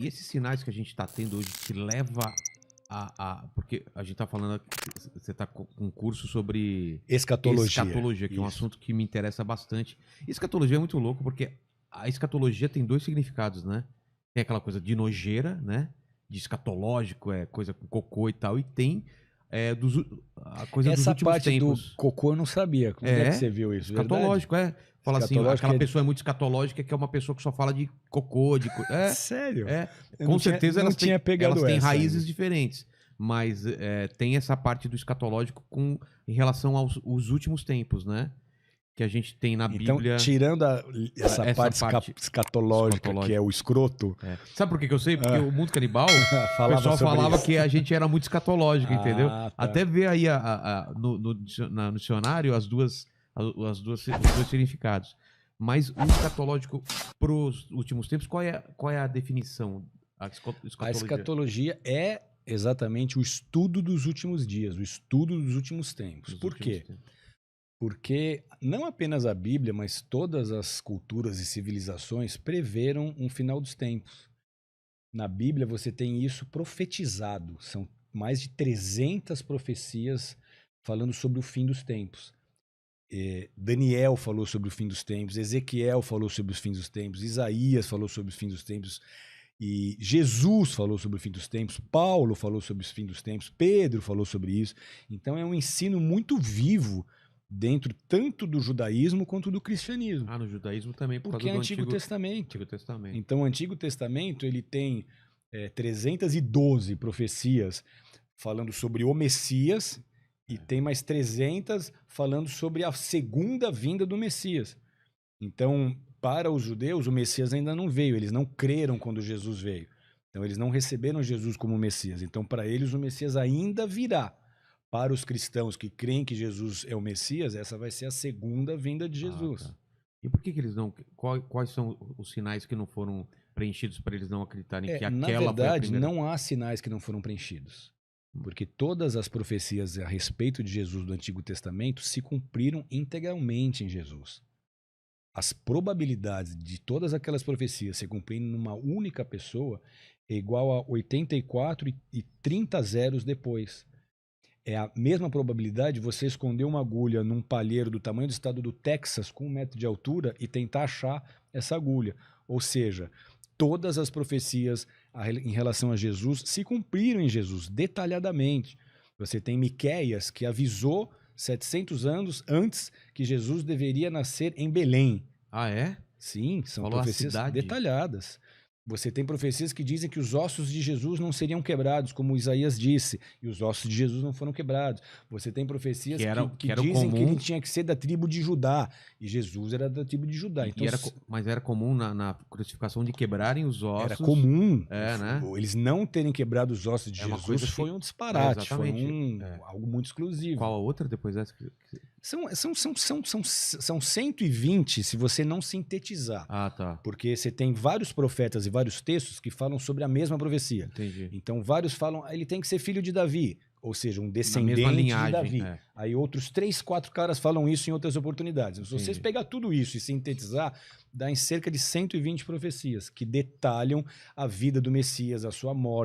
E esses sinais que a gente está tendo hoje que leva porque a gente está falando, você está com um curso sobre escatologia, que é um assunto que me interessa bastante. Escatologia é muito louco, porque a escatologia tem dois significados, né? Tem aquela coisa de nojeira, né? De escatológico, é coisa com cocô e tal, e tem a coisa dos últimos tempos. Essa parte do cocô eu não sabia. Como é que você viu isso? Escatológico, verdade? Fala assim, aquela pessoa é muito escatológica, que é uma pessoa que só fala de cocô, Sério? Com certeza elas têm raízes ainda. diferentes, mas tem essa parte do escatológico em relação aos últimos tempos, né? Que a gente tem na Bíblia. Então, tirando essa parte escatológica, que é o escroto. Sabe por que eu sei? Porque o Mundo Canibal, o pessoal falava que a gente era muito escatológico, entendeu? Tá. Até ver aí no dicionário os dois significados. Mas o escatológico para os últimos tempos, qual é a definição? A escatologia é exatamente o estudo dos últimos dias, o estudo dos últimos tempos. Por quê? Porque não apenas a Bíblia, mas todas as culturas e civilizações preveram um final dos tempos. Na Bíblia você tem isso profetizado. São mais de 300 profecias falando sobre o fim dos tempos. Daniel falou sobre o fim dos tempos, Ezequiel falou sobre os fins dos tempos, Isaías falou sobre os fins dos tempos, e Jesus falou sobre o fim dos tempos, Paulo falou sobre os fins dos tempos, Pedro falou sobre isso. Então é um ensino muito vivo dentro tanto do judaísmo quanto do cristianismo. No judaísmo também, porque é Antigo Testamento. Testamento. Então o Antigo Testamento ele tem 312 profecias falando sobre o Messias e tem mais 300 falando sobre a segunda vinda do Messias. Então, para os judeus, o Messias ainda não veio, eles não creram quando Jesus veio. Então eles não receberam Jesus como Messias. Então para eles o Messias ainda virá. Para os cristãos que creem que Jesus é o Messias, essa vai ser a segunda vinda de Jesus. Tá. E por que eles não... Quais são os sinais que não foram preenchidos para eles não acreditarem que aquela foi a primeira? Na verdade, primeira... não há sinais que não foram preenchidos. Porque todas as profecias a respeito de Jesus do Antigo Testamento se cumpriram integralmente em Jesus. As probabilidades de todas aquelas profecias se cumprirem numa única pessoa é igual a 84 e 30 zeros depois. É a mesma probabilidade de você esconder uma agulha num palheiro do tamanho do estado do Texas com 1 metro de altura e tentar achar essa agulha. Ou seja, todas as profecias em relação a Jesus se cumpriram em Jesus, detalhadamente. Você tem Miqueias, que avisou 700 anos antes que Jesus deveria nascer em Belém. Ah, é? Sim, são profecias detalhadas. Você tem profecias que dizem que os ossos de Jesus não seriam quebrados, como Isaías disse, e os ossos de Jesus não foram quebrados. Você tem profecias que dizem que ele tinha que ser da tribo de Judá, e Jesus era da tribo de Judá. Então, mas era comum na crucificação de quebrarem os ossos? Era comum. Né? Eles não terem quebrado os ossos de Jesus foi um disparate, foi algo muito exclusivo. Qual a outra depois dessa? São 120 se você não sintetizar. Tá. Porque você tem vários profetas e vários textos que falam sobre a mesma profecia. Entendi. Então vários falam, ele tem que ser filho de Davi, ou seja, um descendente de Davi. Aí outros 3, 4 caras falam isso em outras oportunidades. Se vocês pegar tudo isso e sintetizar, dá em cerca de 120 profecias que detalham a vida do Messias, a sua morte,